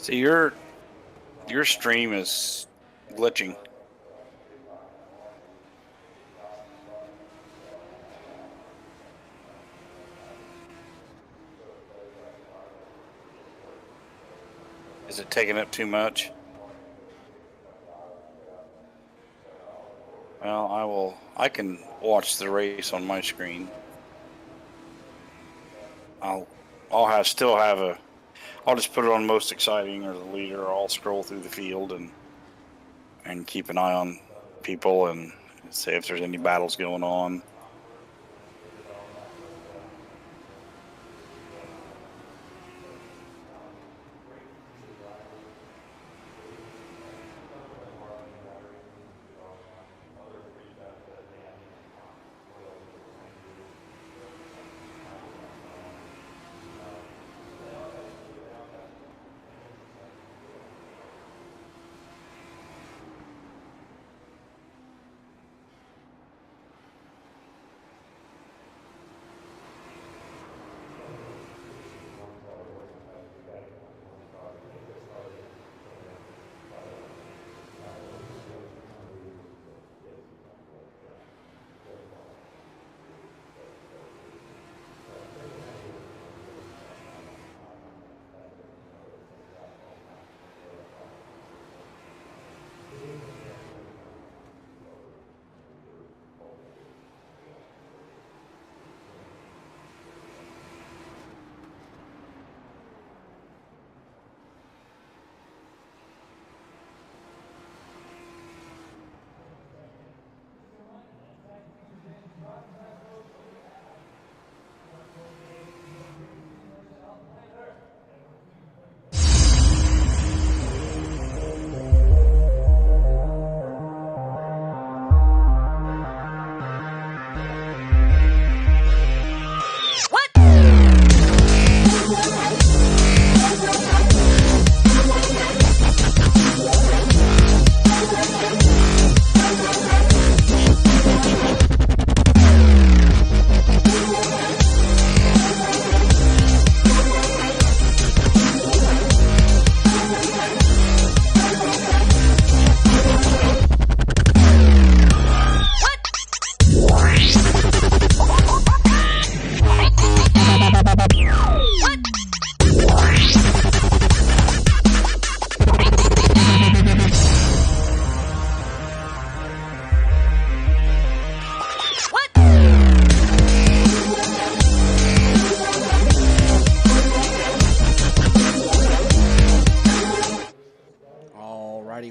So your stream is glitching. Is it taking up too much? Well, I can watch the race on my screen. I'll still have I'll just put it on most exciting or the leader. I'll scroll through the field and keep an eye on people and see if there's any battles going on.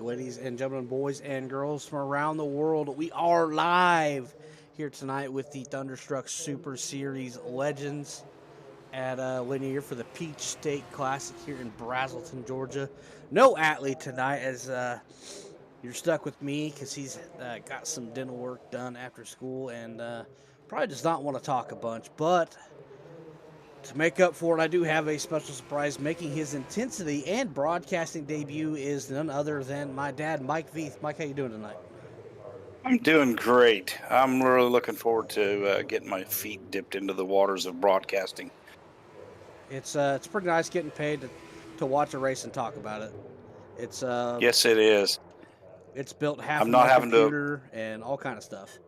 Ladies and gentlemen, boys and girls from around the world, we are live here tonight with the Thunderstruck Super Series Legends at Linear for the Peach State Classic here in Brazelton, Georgia. No Atlee tonight, as you're stuck with me because he's got some dental work done after school and probably does not want to talk a bunch, but to make up for it, I do have a special surprise. Making his intensity and broadcasting debut is none other than my dad, Mike Veith. Mike, how you doing tonight? I'm doing great. I'm really looking forward to getting my feet dipped into the waters of broadcasting. It's pretty nice getting paid to watch a race and talk about it. It's Yes, it is. It's built half I'm of not my having computer and all kind of stuff.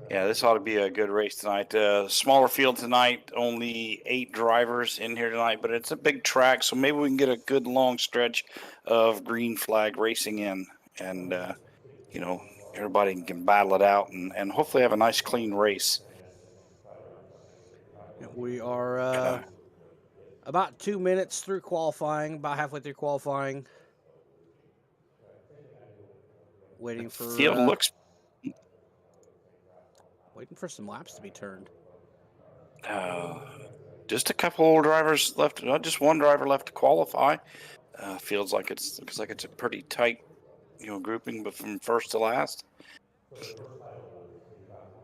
Yeah, this ought to be a good race tonight. Smaller field tonight, only 8 drivers in here tonight, but it's a big track, so maybe we can get a good long stretch of green flag racing in, and everybody can battle it out and hopefully have a nice clean race. We are about 2 minutes through qualifying, about halfway through qualifying. Waiting for field looks waiting for some laps to be turned. Just a couple of drivers left. Just one driver left to qualify. Looks like it's a pretty tight, grouping, but from first to last.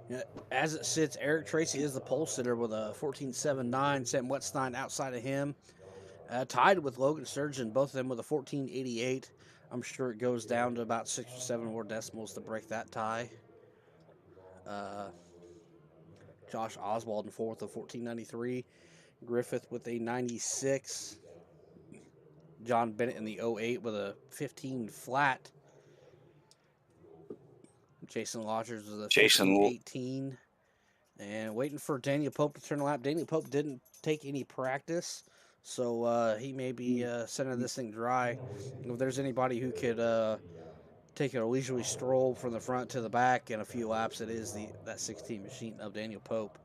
Yeah, as it sits, Eric Tracy is the pole sitter with a 14.79. Sam Wetstein outside of him, tied with Logan Sturgeon, both of them with a 14.88. I'm sure it goes down to about 6 or 7 more decimals to break that tie. Josh Oswald in fourth with 14.93. Griffith with a 96. John Bennett in the 08 with a 15 flat. Jason Lodgers with a Jason, 15-18. And waiting for Daniel Pope to turn the lap. Daniel Pope didn't take any practice, so he may be sending this thing dry. If there's anybody who could take a leisurely stroll from the front to the back in a few laps, it is that 16 machine of Daniel Pope.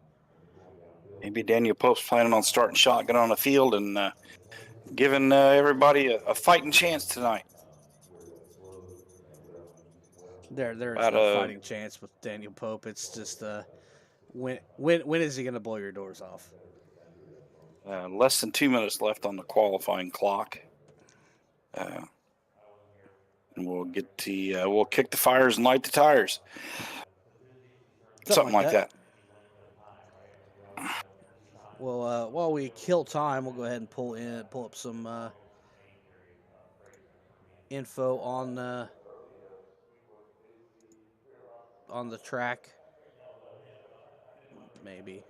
maybe Daniel Pope's planning on starting shotgun on the field and giving everybody a fighting chance tonight. There's no fighting chance with Daniel Pope. It's just when is he going to blow your doors off? Less than 2 minutes left on the qualifying clock. And we'll get we'll kick the fires and light the tires. Something like that. Well, while we kill time, we'll go ahead and pull up some info on the track. Maybe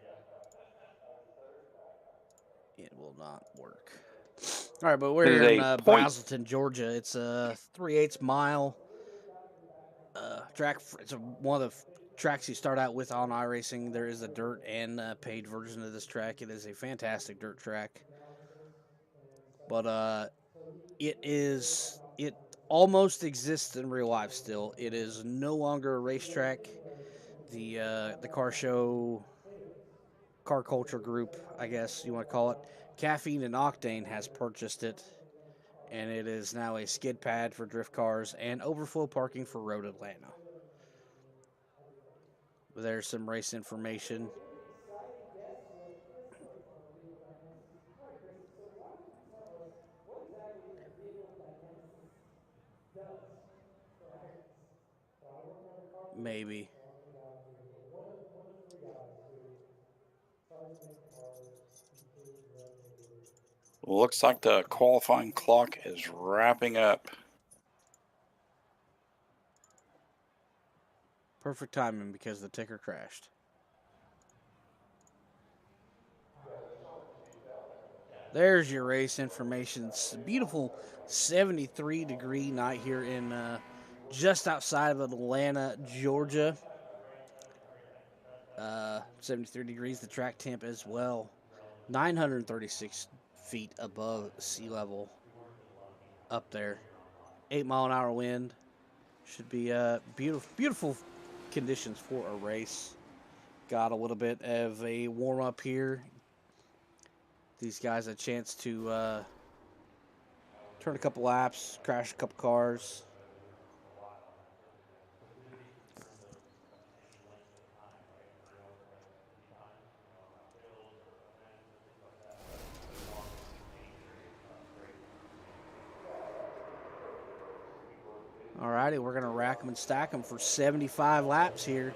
it will not work. All right, but we're here in Brazelton, Georgia. It's a 3/8 mile track. It's one of the tracks you start out with on iRacing. There is a dirt and paid version of this track. It is a fantastic dirt track, but it almost exists in real life still. It is no longer a racetrack. The car culture group, I guess you want to call it, Caffeine and Octane has purchased it, and it is now a skid pad for drift cars and overflow parking for Road Atlanta. There's some race information. Maybe. Well, looks like the qualifying clock is wrapping up. Perfect timing because the ticker crashed. There's your race information. It's a beautiful 73-degree night here in just outside of Atlanta, Georgia. 73 degrees, the track temp as well. 936 feet above sea level up there. 8-mile-an-hour wind. Should be beautiful conditions for a race. Got a little bit of a warm-up here. These guys a chance to turn a couple laps, crash a couple cars. Alrighty, we're going to rack them and stack them for 75 laps here.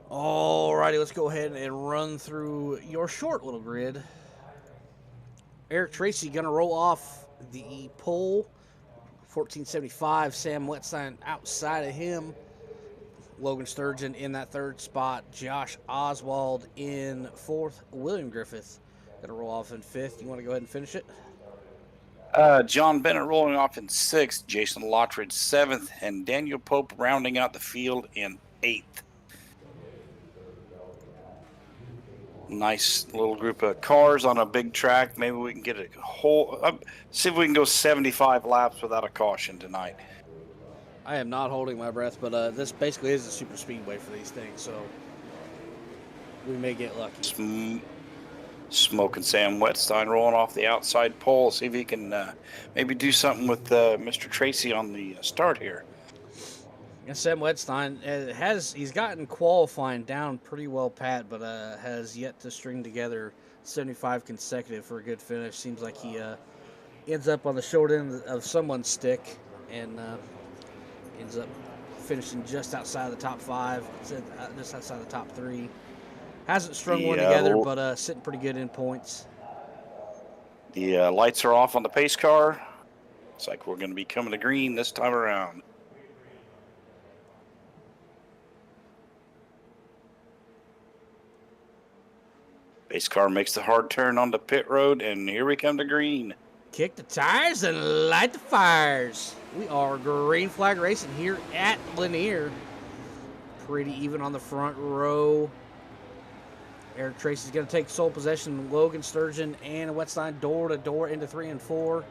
Alrighty, let's go ahead and run through your short little grid. Eric Tracy going to roll off the pole. 1475, Sam Wetstein outside of him. Logan Sturgeon in that third spot. Josh Oswald in fourth. William Griffith going to roll off in fifth. You want to go ahead and finish it? John Bennett rolling off in sixth. Jason Lottridge seventh. And Daniel Pope rounding out the field in eighth. Nice little group of cars on a big track. Maybe we can get a whole... see if we can go 75 laps without a caution tonight. I am not holding my breath, but this basically is a super speedway for these things, so we may get lucky. Smoking Sam Wetstein rolling off the outside pole. See if he can maybe do something with Mr. Tracy on the start here. And Sam Wetstein he's gotten qualifying down pretty well pat, but has yet to string together 75 consecutive for a good finish. Seems like he ends up on the short end of someone's stick and ends up finishing just outside of the top five, just outside the top three. Hasn't strung one together, but sitting pretty good in points. The lights are off on the pace car. Looks like we're going to be coming to green this time around. Pace car makes the hard turn on the pit road, and here we come to green. Kick the tires and light the fires. We are green flag racing here at Lanier. Pretty even on the front row. Eric Tracy's going to take sole possession. Logan Sturgeon and Wetstein door to door into 3 and 4.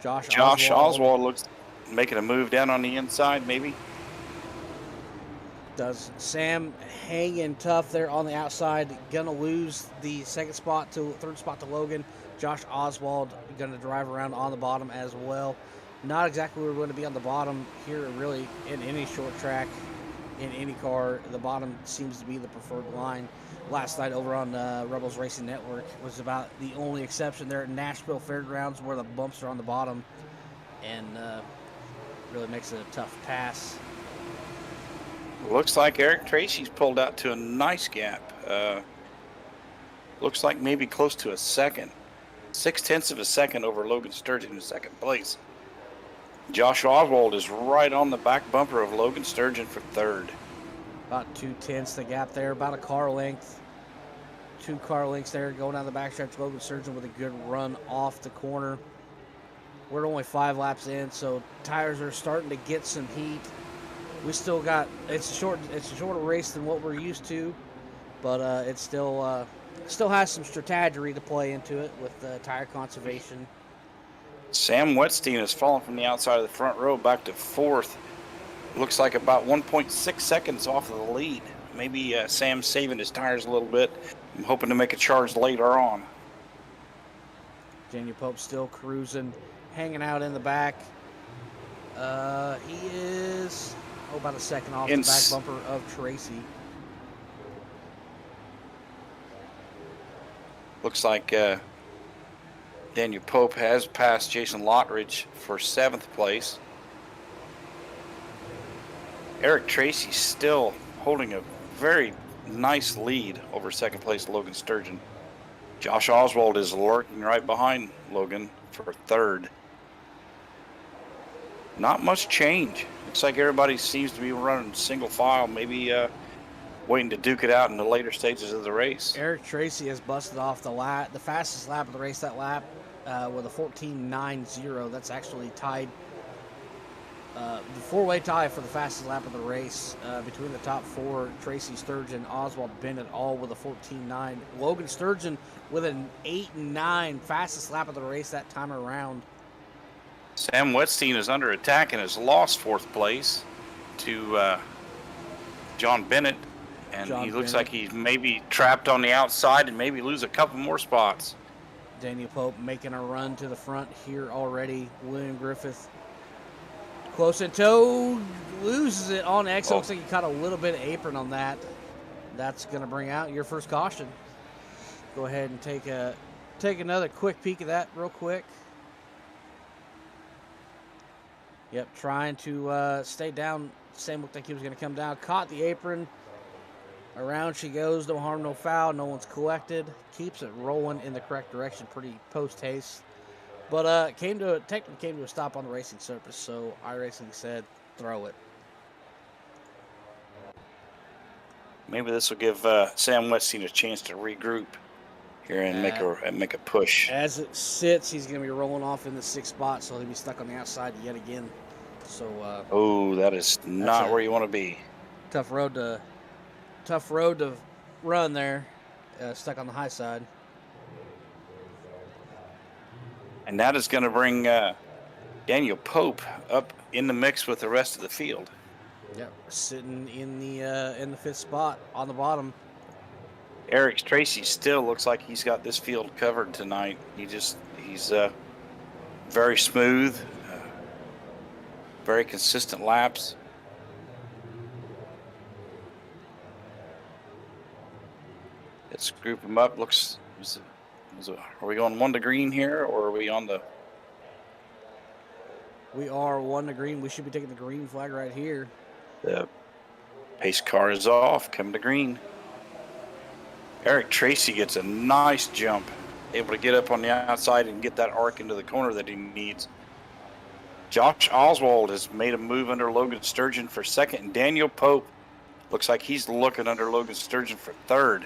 Josh Oswald looks making a move down on the inside, maybe. Does Sam hanging tough there on the outside. Going to lose the third spot to Logan. Josh Oswald going to drive around on the bottom as well. Not exactly where we're going to be on the bottom here, really, in any short track, in any car. The bottom seems to be the preferred line. Last night over on Rebels Racing Network was about the only exception there at Nashville Fairgrounds, where the bumps are on the bottom, and really makes it a tough pass. Looks like Eric Tracy's pulled out to a nice gap. Looks like maybe close to a second. 0.6 of a second over Logan Sturgeon in second place. Josh Oswald is right on the back bumper of Logan Sturgeon for third. About 0.2 the gap there, about a car length. 2 car lengths there going down the backstretch. Logan Sturgeon with a good run off the corner. We're only 5 laps in, so tires are starting to get some heat. We still got it's a shorter race than what we're used to, but it still has some strategy to play into it with tire conservation. Sam Wetstein has fallen from the outside of the front row back to fourth. Looks like about 1.6 seconds off of the lead. Maybe Sam's saving his tires a little bit. I'm hoping to make a charge later on. Daniel Pope still cruising, hanging out in the back. He is about a second off the back bumper of Tracy. Looks like Daniel Pope has passed Jason Lottridge for 7th place. Eric Tracy still holding a very nice lead over 2nd place Logan Sturgeon. Josh Oswald is lurking right behind Logan for 3rd. Not much change. Looks like everybody seems to be running single file, maybe waiting to duke it out in the later stages of the race. Eric Tracy has busted off the fastest lap of the race that lap with a 14.90. That's actually tied. The 4-way tie for the fastest lap of the race between the top 4, Tracy, Sturgeon, Oswald, Bennett, all with a 14.9. Logan Sturgeon with an 8.9, fastest lap of the race that time around. Sam Wetstein is under attack and has lost 4th place to John Bennett. And he looks like he's maybe trapped on the outside and maybe lose a couple more spots. Daniel Pope making a run to the front here already. William Griffith close in tow, loses it on X. Looks like he caught a little bit of apron on that. That's going to bring out your first caution. Go ahead and take another quick peek at that real quick. Yep, trying to stay down. Sam looked like he was going to come down. Caught the apron. Around she goes. No harm, no foul. No one's collected. Keeps it rolling in the correct direction. Pretty post-haste. But technically came to a stop on the racing surface, so iRacing said, throw it. Maybe this will give Sam Wetstein a chance to regroup here and make a push. As it sits, he's going to be rolling off in the 6th spot, so he'll be stuck on the outside yet again. So that is not where you want to be. Tough road to run there, stuck on the high side. And that is going to bring Daniel Pope up in the mix with the rest of the field. Yep, sitting in the 5th spot on the bottom. Eric Tracy still looks like he's got this field covered tonight. He's very smooth, very consistent laps. Let's group them up. Are we going 1 to green here, or are we on the? We are 1 to green. We should be taking the green flag right here. The pace car is off. Coming to green. Eric Tracy gets a nice jump, able to get up on the outside and get that arc into the corner that he needs. Josh Oswald has made a move under Logan Sturgeon for second, and Daniel Pope looks like he's looking under Logan Sturgeon for third.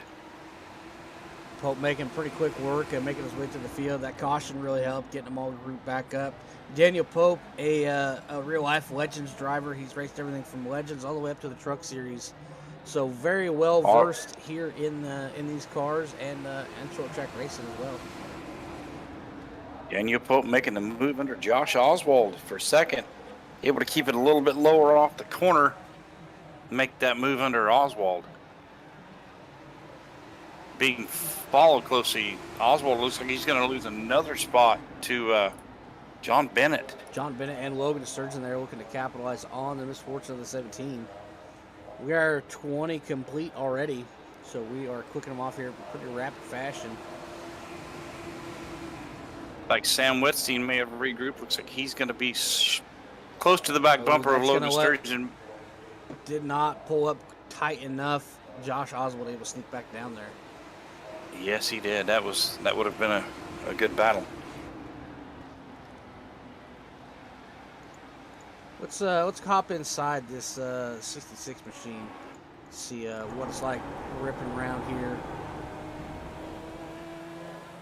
Pope making pretty quick work and making his way to the field. That caution really helped getting them all grouped back up. Daniel Pope, a real-life Legends driver. He's raced everything from Legends all the way up to the Truck Series. So very well versed here in these cars and short track racing as well. Daniel Pope making the move under Josh Oswald for second, able to keep it a little bit lower off the corner, make that move under Oswald. Being followed closely, Oswald looks like he's going to lose another spot to John Bennett. John Bennett and Logan Sturgeon there looking to capitalize on the misfortune of the 17. We are 20 complete already, so we are clicking them off here in pretty rapid fashion. Like Sam Wetstein may have regrouped. Looks like he's going to be close to the back bumper of Logan Sturgeon. Did not pull up tight enough. Josh Oswald able to sneak back down there. Yes, he did. That would have been a good battle. Let's hop inside this 66 machine. See what it's like ripping around here.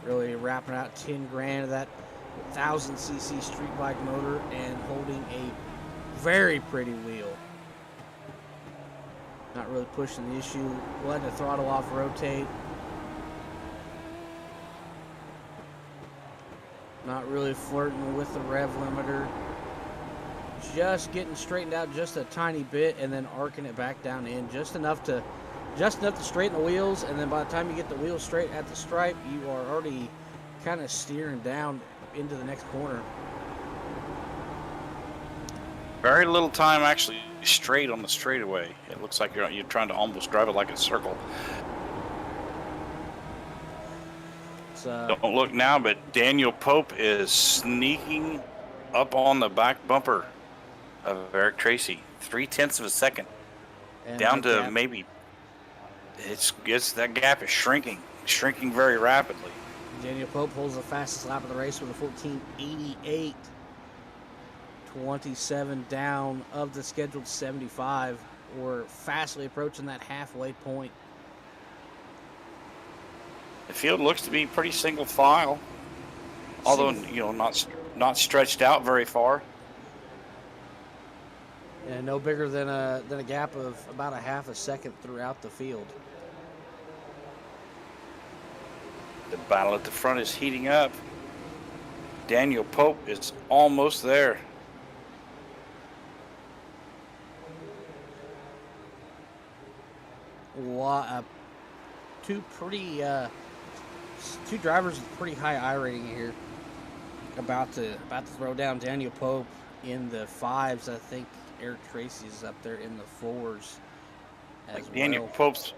Really wrapping out 10 grand of that 1000cc street bike motor and holding a very pretty wheel. Not really pushing the issue. Letting the throttle off rotate. Not really flirting with the rev limiter. Just getting straightened out just a tiny bit and then arcing it back down in just enough to straighten the wheels, and then by the time you get the wheels straight at the stripe, you are already kind of steering down into the next corner. Very little time actually straight on the straightaway. It looks like you're trying to almost drive it like a circle. Don't look now, but Daniel Pope is sneaking up on the back bumper of Eric Tracy. 0.3 of a second. And down to gap. Maybe it's that gap is shrinking very rapidly. Daniel Pope holds the fastest lap of the race with a 14:88. 27 down of the scheduled 75. We're fastly approaching that halfway point. The field looks to be pretty single file, although not stretched out very far. And no bigger than a gap of about a half a second throughout the field. The battle at the front is heating up. Daniel Pope is almost there. Two drivers with pretty high I rating here. About to throw down Daniel Pope in the 5s. I think Eric Tracy's up there in the 4s. Daniel Pope's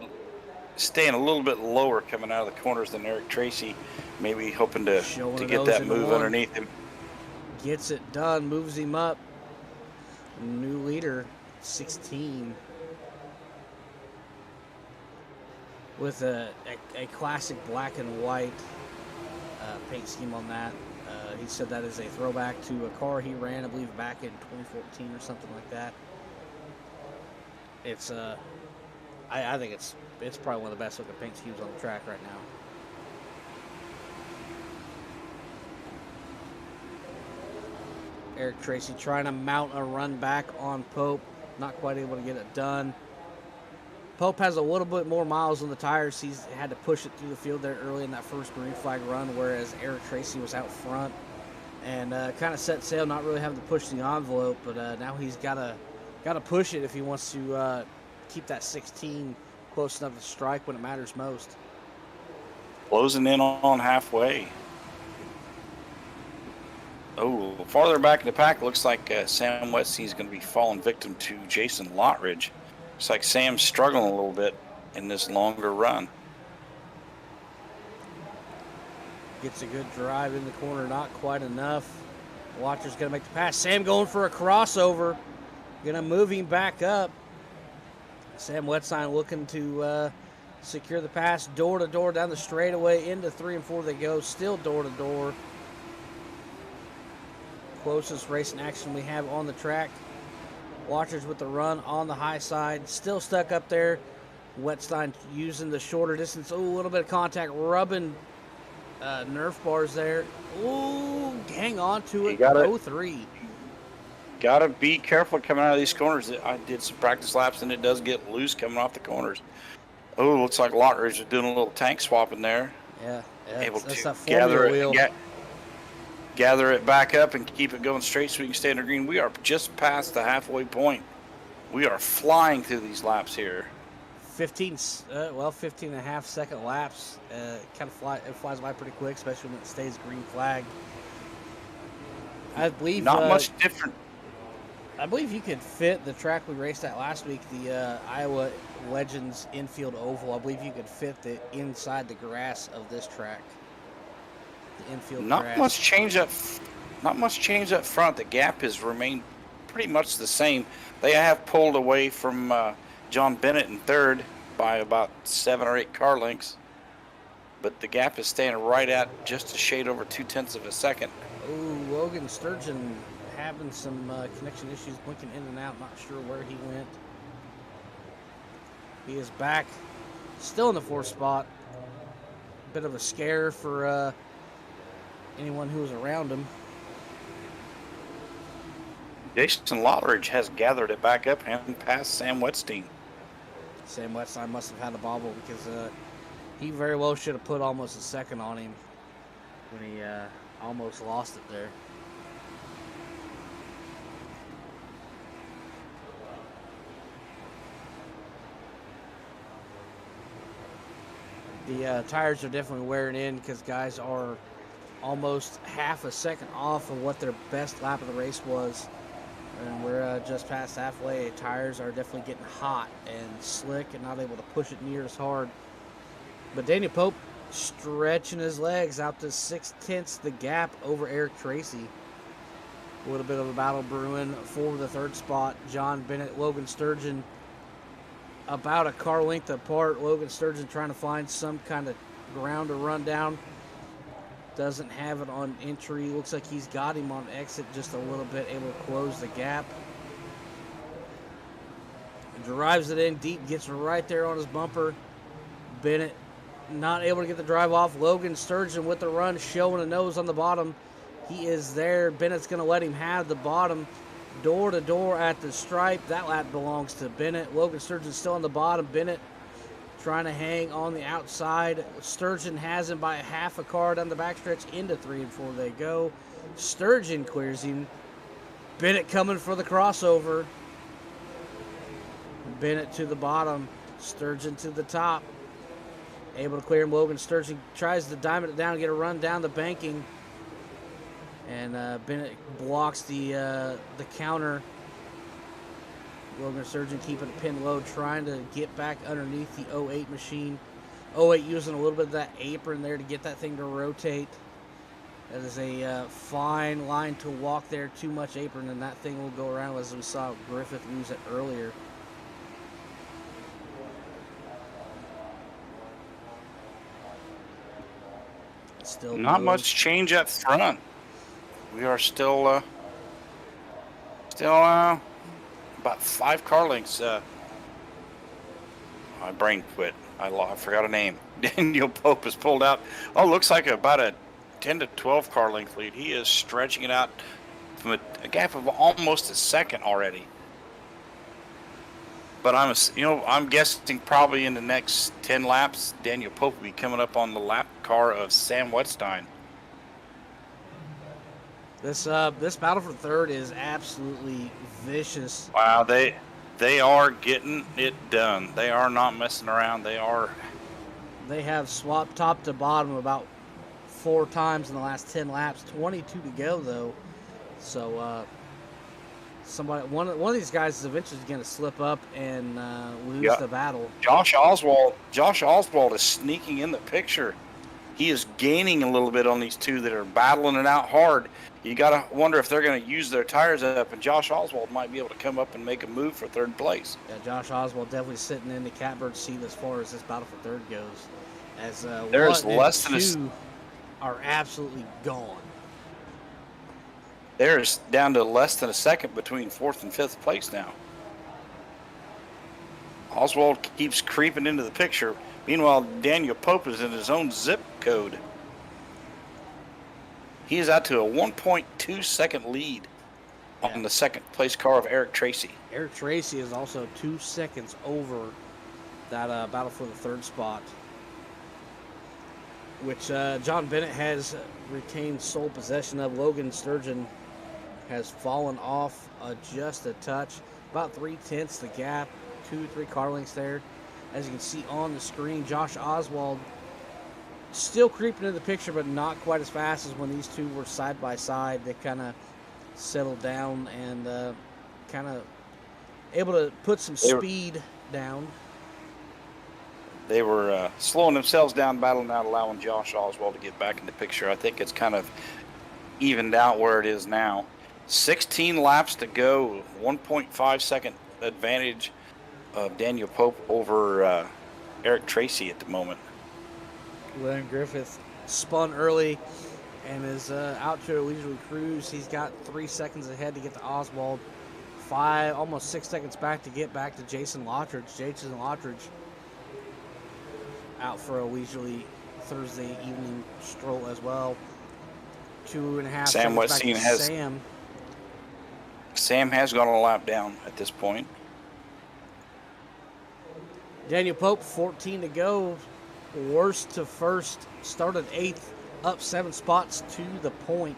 staying a little bit lower coming out of the corners than Eric Tracy, maybe hoping to get that move underneath him. Gets it done, moves him up. New leader, 16. With a classic black and white paint scheme on that. He said that is a throwback to a car he ran, I believe, back in 2014 or something like that. It's I think it's probably one of the best looking paint schemes on the track right now. Eric Tracy trying to mount a run back on Pope, not quite able to get it done. Pope has a little bit more miles on the tires. He's had to push it through the field there early in that first green flag run, whereas Eric Tracy was out front and kind of set sail, not really having to push the envelope. But now he's got to push it if he wants to keep that 16 close enough to strike when it matters most. Closing in on halfway. Oh, farther back in the pack, looks like Sam Wetstein is going to be falling victim to Jason Lottridge. Looks like Sam's struggling a little bit in this longer run. Gets a good drive in the corner, not quite enough. Watcher's going to make the pass. Sam going for a crossover. Going to move him back up. Sam Wetstein looking to secure the pass, door to door down the straightaway into 3 and 4 they go, still door to door. Closest racing action we have on the track. Watchers with the run on the high side, still stuck up there. Wetstein using the shorter distance. Oh, a little bit of contact, rubbing Nerf bars there. Oh, hang on to it. 0-3. Gotta be careful coming out of these corners. I did some practice laps and it does get loose coming off the corners. Oh, looks like Lockridge is doing a little tank swap in there. Yeah, Able that's to that Formula wheel. Gather it back up and keep it going straight so we can stay in the green. We are just past the halfway point. We are flying through these laps here. 15 and a half second laps. It flies by pretty quick, especially when it stays green flag. I believe not much different. I believe you could fit the track we raced at last week, the Iowa Legends infield oval. I believe you could fit it inside the grass of this track. The infield Not grass. much change up. Not much change up front. The gap has remained pretty much the same. They have pulled away from John Bennett in third by about 7 or 8 car lengths, but the gap is staying right at just a shade over 0.2 of a second. Oh, Logan Sturgeon having some connection issues, blinking in and out, not sure where he went. He is back, still in the 4th spot. Bit of a scare for anyone who was around him. Jason Lockridge has gathered it back up and passed Sam Wetstein. Sam Wetstein must have had a bobble because he very well should have put almost a second on him when he almost lost it there. The tires are definitely wearing in because guys are almost half a second off of what their best lap of the race was. And we're just past halfway. Tires are definitely getting hot and slick and not able to push it near as hard. But Daniel Pope stretching his legs out to 0.6 the gap over Eric Tracy. A little bit of a battle brewing for the 3rd spot. John Bennett, Logan Sturgeon about a car length apart. Logan Sturgeon trying to find some kind of ground to run down. Doesn't have it on entry. Looks like he's got him on exit just a little bit, able to close the gap. Drives it in deep, gets right there on his bumper. Bennett not able to get the drive off. Logan Sturgeon with the run, showing a nose on the bottom. He is there. Bennett's going to let him have the bottom. Door to door at the stripe. That lap belongs to Bennett. Logan Sturgeon still on the bottom. Bennett trying to hang on the outside. Sturgeon has him by half a car down the backstretch. Into 3 and 4 they go. Sturgeon clears him. Bennett coming for the crossover. Bennett to the bottom. Sturgeon to the top. Able to clear him. Logan Sturgeon tries to diamond it down and get a run down the banking. And Bennett blocks the counter. Logan Sturgeon keeping it pinned low, trying to get back underneath the 08 machine. 08 using a little bit of that apron there to get that thing to rotate. That is a fine line to walk there. Too much apron and that thing will go around, as we saw Griffith use it earlier. Still not much change up front. We are still about 5 car lengths. My brain quit. I forgot a name. Daniel Pope has pulled out. Oh, looks like about a 10 to 12 car length lead. He is stretching it out from a gap of almost a second already. But I'm guessing probably in the next 10 laps, Daniel Pope will be coming up on the lap car of Sam Wetstein. This battle for 3rd is absolutely vicious. Wow, they are getting it done. They are not messing around. They have swapped top to bottom about 4 times in the last 10 laps. 22 to go though. So one of these guys is eventually going to slip up and lose the battle. Josh Oswald is sneaking in the picture. he is gaining a little bit on these two that are battling it out hard. You got to wonder if they're going to use their tires up, and Josh Oswald might be able to come up and make a move for third place. Yeah, Josh Oswald definitely sitting in the catbird seat as far as this battle for third goes. As There's 1 less and than 2 are absolutely gone. There's down to less than a second between fourth and fifth place now. Oswald keeps creeping into the picture. Meanwhile, Daniel Pope is in his own zip code. He is out to a 1.2 second lead on the second place car of Eric Tracy. Eric Tracy is also 2 seconds over that battle for the third spot, which John Bennett has retained sole possession of. Logan Sturgeon has fallen off just a touch, about 3/10 the gap, 2-3 car lengths there. As you can see on the screen, Josh Oswald still creeping into the picture, but not quite as fast as when these two were side by side. They kind of settled down and kind of able to put some speed down. They were slowing themselves down, battling out, allowing Josh Oswald to get back in the picture. I think it's kind of evened out where it is now. 16 laps to go, 1.5 second advantage of Daniel Pope over Eric Tracy at the moment. Glenn Griffith spun early and is out to a leisurely cruise. He's got 3 seconds ahead to get to Oswald. 5, almost 6 seconds back to get back to Jason Lottridge. Jason Lottridge out for a leisurely Thursday evening stroll as well. 2.5 Sam seconds back to has Sam. Sam has gone a lap down at this point. Daniel Pope, 14 to go. Worst to first. Started 8th, up 7 spots to the point.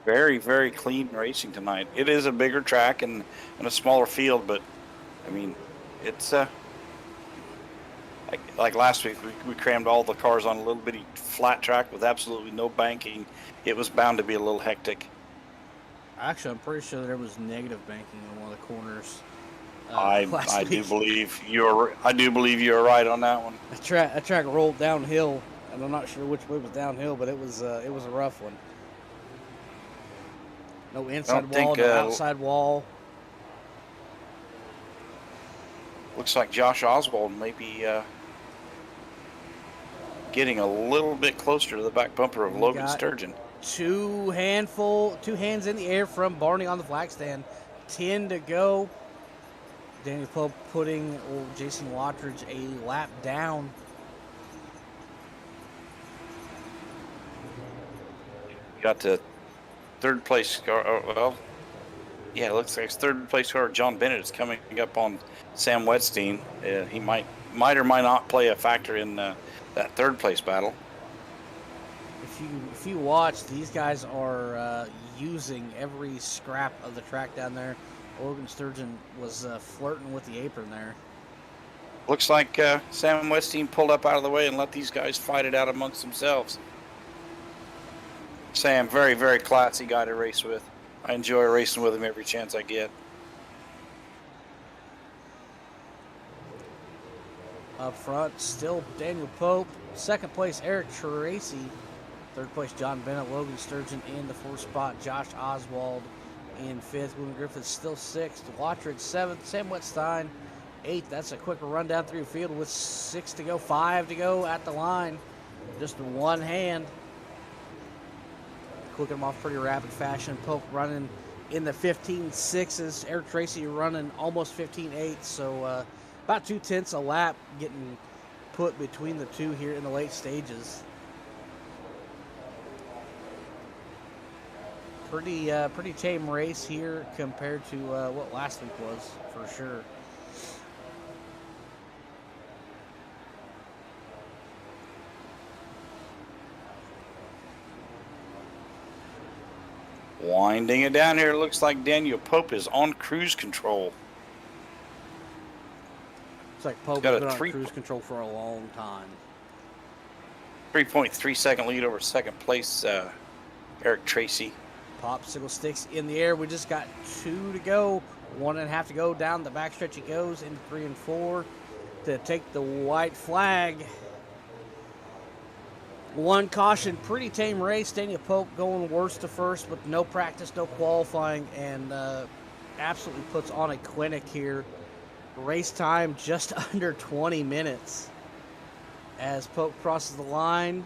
Very, very clean racing tonight. It is a bigger track and a smaller field, but I mean, it's like last week, we crammed all the cars on a little bitty flat track with absolutely no banking. It was bound to be a little hectic. Actually, I'm pretty sure there was negative banking in one of the corners. I do believe you're right on that one. That track rolled downhill, and I'm not sure which way was downhill, but it was a rough one. No inside wall, no outside wall. Looks like Josh Oswald may be getting a little bit closer to the back bumper of Logan Sturgeon. Two hands in the air from Barney on the flag stand. 10 to go. Daniel Pope putting Jason Lottridge a lap down. Got the third place car. Well, yeah, it looks like it's third place car. John Bennett is coming up on Sam Wedstein. He might or might not play a factor in that third place battle. If you watch, these guys are using every scrap of the track down there. Logan Sturgeon was flirting with the apron there. Looks like Sam Wedstein pulled up out of the way and let these guys fight it out amongst themselves. Sam, very, very classy guy to race with. I enjoy racing with him every chance I get. Up front, still Daniel Pope. Second place, Eric Tracy. Third place, John Bennett. Logan Sturgeon in the fourth spot. Josh Oswald in fifth. William Griffith still sixth. Lottridge seventh. Sam Wedstein eighth. That's a quicker run down through the field with 6 to go, 5 to go at the line. Just one hand. Clicking them off pretty rapid fashion. Pope running in the 15.6s. Eric Tracy running almost 15.8s. So about 2/10 a lap getting put between the two here in the late stages. Pretty tame race here compared to what last week was, for sure. Winding it down here, it looks like Daniel Pope is on cruise control. It's like Pope's been on cruise control for a long time. 3.3 second lead over second place, Eric Tracy. Popsicle sticks in the air. We just got 2 to go. 1.5 to go. Down the backstretch he goes into 3 and 4 to take the white flag. One caution, pretty tame race. Daniel Pope going worst to first with no practice, no qualifying, and absolutely puts on a clinic here. Race time just under 20 minutes as Pope crosses the line.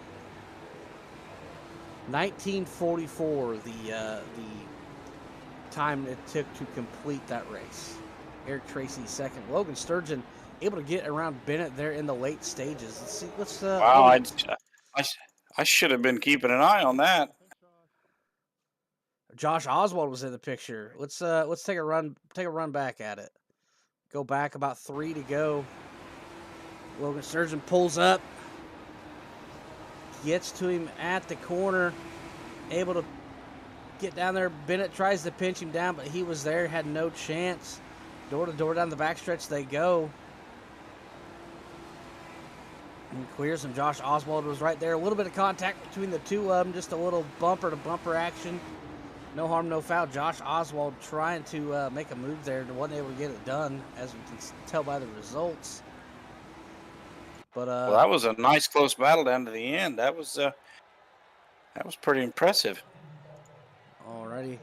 19:44, the time it took to complete that race. Eric Tracy second. Logan Sturgeon able to get around Bennett there in the late stages. Let's see. Wow, I should have been keeping an eye on that. Josh Oswald was in the picture. Let's take a run back at it. Go back about 3 to go. Logan Sturgeon pulls up, gets to him at the corner, able to get down there. Bennett tries to pinch him down, but he was there, had no chance. Door to door down the backstretch they go. And clears him. Josh Oswald was right there. A little bit of contact between the two of them, just a little bumper to bumper action. No harm, no foul. Josh Oswald trying to make a move there and wasn't able to get it done, as we can tell by the results. But well, that was a nice close battle down to the end. That was pretty impressive. Alrighty.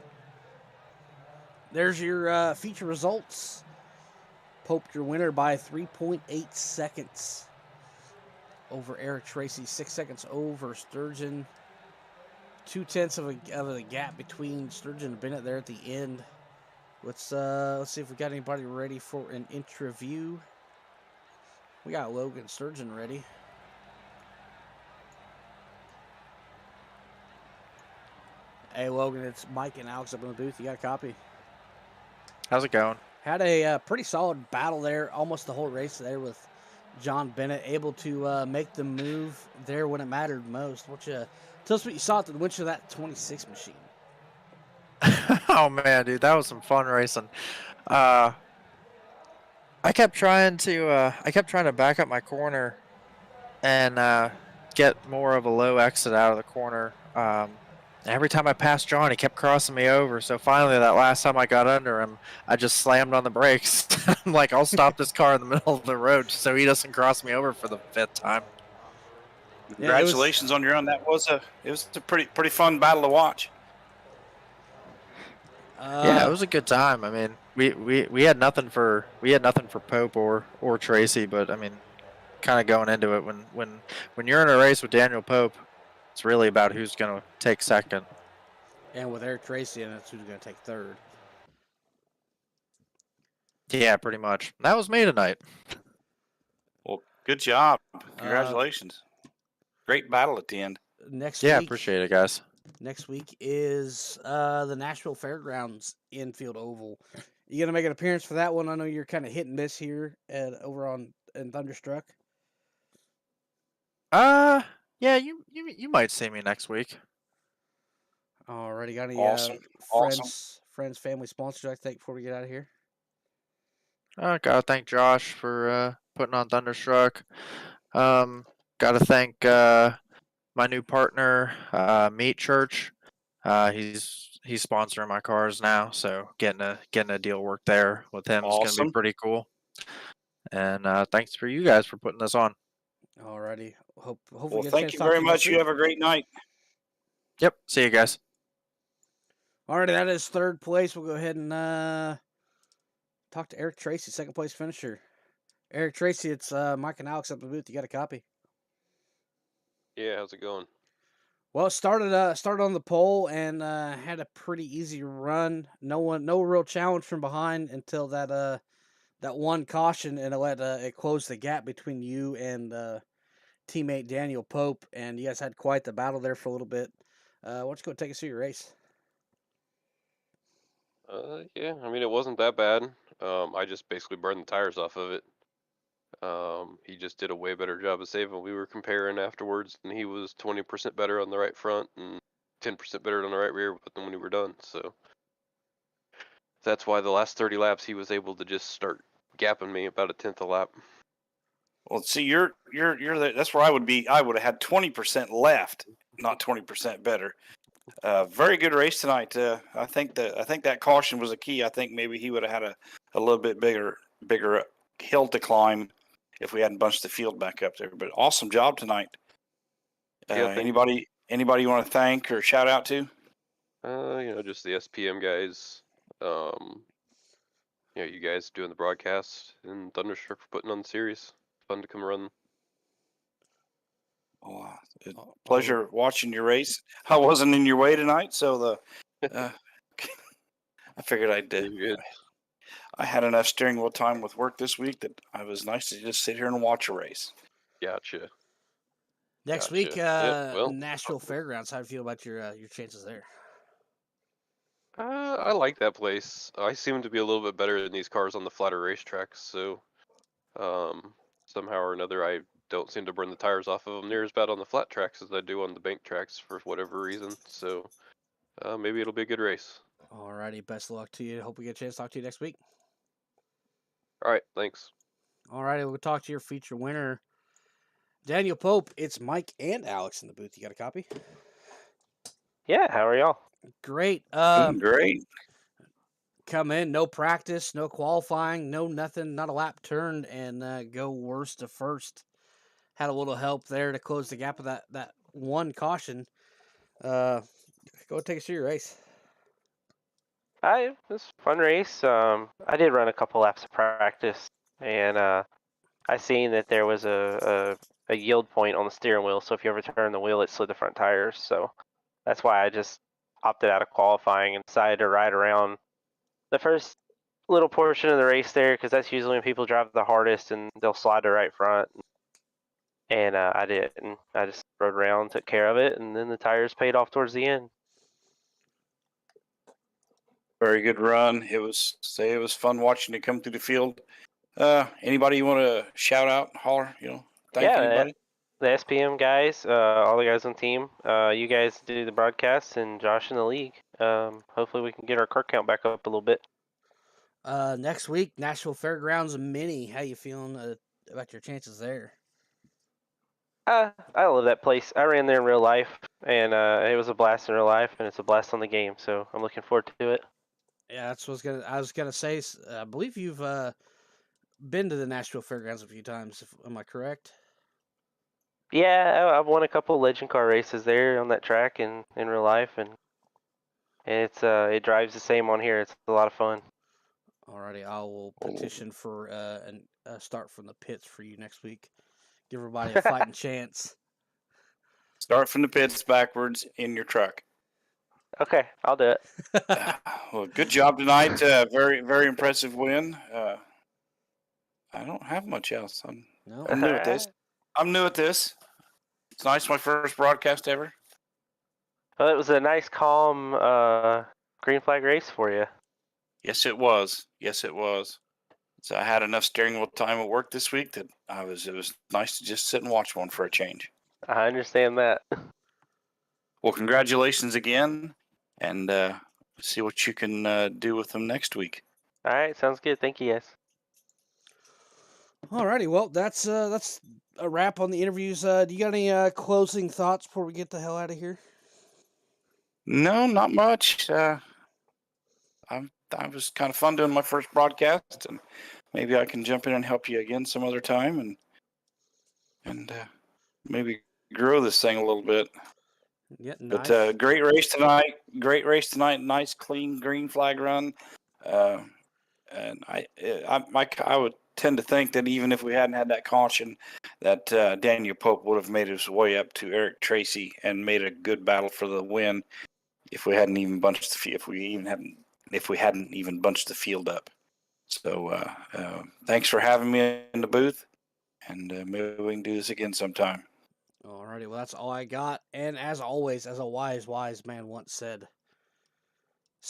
There's your feature results. Pope, your winner by 3.8 seconds over Eric Tracy. 6 seconds over Sturgeon. 0.2 of the gap between Sturgeon and Bennett there at the end. Let's see if we got anybody ready for an interview. We got Logan Sturgeon ready. Hey Logan, it's Mike and Alex up in the booth. You got a copy? How's it going? Had a pretty solid battle there, almost the whole race there with John Bennett, able to make the move there when it mattered most. Tell us what you saw at the winch of that 26 machine. Oh man, dude, that was some fun racing. I kept trying to back up my corner and get more of a low exit out of the corner. Every time I passed John, he kept crossing me over. So finally, that last time I got under him, I just slammed on the brakes. I'm like, I'll stop this car in the middle of the road so he doesn't cross me over for the 5th time. Congratulations on your run. It was a pretty fun battle to watch. Yeah, it was a good time. I mean, we had nothing for Pope or Tracy, but I mean, kind of going into it when you're in a race with Daniel Pope, it's really about who's going to take second. And with Eric Tracy, and that's who's going to take third. Yeah, pretty much. That was me tonight. Well, good job. Congratulations. Great battle at the end. Next Yeah, week, appreciate it, guys. Next week is the Nashville Fairgrounds Infield Oval. You going to make an appearance for that one? I know you're kind of hit and miss here over in Thunderstruck. Yeah, you might see me next week. Already got any Awesome. friends, family sponsors I think before we get out of here? Gotta thank Josh for putting on Thunderstruck. Gotta thank my new partner, Meat Church. He's sponsoring my cars now, so getting a deal worked there with him is gonna be pretty cool. And thanks for you guys for putting this on. Alrighty. Hopefully well, thank you very much. You have a great night. Yep. See you guys. Alrighty, that is third place. We'll go ahead and talk to Eric Tracy, second place finisher. Eric Tracy, it's Mike and Alex up in the booth. You got a copy? Yeah, how's it going? Well, it started on the pole and had a pretty easy run. No real challenge from behind until that one caution, and it closed the gap between you and teammate Daniel Pope, and you guys had quite the battle there for a little bit. Why don't you go take us through your race? Yeah, I mean, it wasn't that bad. I just basically burned the tires off of it. He just did a way better job of saving. We were comparing afterwards, and he was 20% better on the right front and 10% better on the right rear than when we were done. So that's why the last 30 laps he was able to just start gapping me about 1/10 a lap. Well, see, you're that's where I would be. I would have had 20% left, not 20% better. Very good race tonight. I think that caution was a key. I think maybe he would have had a little bit bigger hill to climb if we hadn't bunched the field back up there. But awesome job tonight. Yeah, anybody you want to thank or shout out to? Just the SPM guys. You guys doing the broadcast, and Thunderstruck for putting on the series. Fun to come run. Oh, pleasure watching your race. I wasn't in your way tonight, so I figured I'd. I had enough steering wheel time with work this week that I was nice to just sit here and watch a race. Gotcha. Next week, well, Nashville Fairgrounds. How do you feel about your chances there? I like that place. I seem to be a little bit better than these cars on the flatter racetracks, so somehow or another I don't seem to burn the tires off of them near as bad on the flat tracks as I do on the bank tracks for whatever reason. So maybe it'll be a good race. Alrighty, best of luck to you. Hope we get a chance to talk to you next week. All right, thanks. Alrighty, we'll talk to your feature winner, Daniel Pope. It's Mike and Alex in the booth. You got a copy? Yeah, how are y'all? Great. Great. Come in, no practice, no qualifying, no nothing, not a lap turned, and go worst to first. Had a little help there to close the gap of that one caution. Go take us through your race. It was a fun race. I did run a couple laps of practice, and I seen that there was a yield point on the steering wheel. So if you ever turn the wheel, it slid the front tires. So that's why I just opted out of qualifying and decided to ride around the first little portion of the race there, because that's usually when people drive the hardest and they'll slide to right front. And I didn't. I just rode around, took care of it, and then the tires paid off towards the end. Very good run. It was fun watching it come through the field. Anybody you want to shout out, holler? Thank anybody. The SPM guys, all the guys on the team. You guys do the broadcast, and Josh in the league. Hopefully we can get our car count back up a little bit. Next week, Nashville Fairgrounds Mini. How you feeling about your chances there? I love that place. I ran there in real life, and it was a blast in real life, and it's a blast on the game. So I'm looking forward to it. Yeah, that's what I was gonna say. I believe you've been to the Nashville Fairgrounds a few times. Am I correct? Yeah, I've won a couple Legend car races there on that track in real life, and it drives the same on here. It's a lot of fun. Alrighty, I will petition for a start from the pits for you next week. Give everybody a fighting chance. Start from the pits backwards in your truck. Okay, I'll do it. Well, good job tonight. Very, very impressive win. I don't have much else. I'm new at this. It's nice. My first broadcast ever. Well, it was a nice, calm green flag race for you. Yes, it was. So I had enough steering wheel time at work this week that it was nice to just sit and watch one for a change. I understand that. Well, congratulations again, and see what you can do with them next week. All right, sounds good. Thank you, guys. Alrighty, well, that's a wrap on the interviews. Do you got any closing thoughts before we get the hell out of here? No, not much. I was kind of fun doing my first broadcast, and maybe I can jump in and help you again some other time, and maybe grow this thing a little bit. Yeah, nice. But great race tonight. Nice, clean green flag run. And I would tend to think that even if we hadn't had that caution, that Daniel Pope would have made his way up to Eric Tracy and made a good battle for the win if we hadn't even bunched the field. If we hadn't even bunched the field up. So thanks for having me in the booth, and maybe we can do this again sometime. Alrighty, well, that's all I got. And as always, as a wise man once said,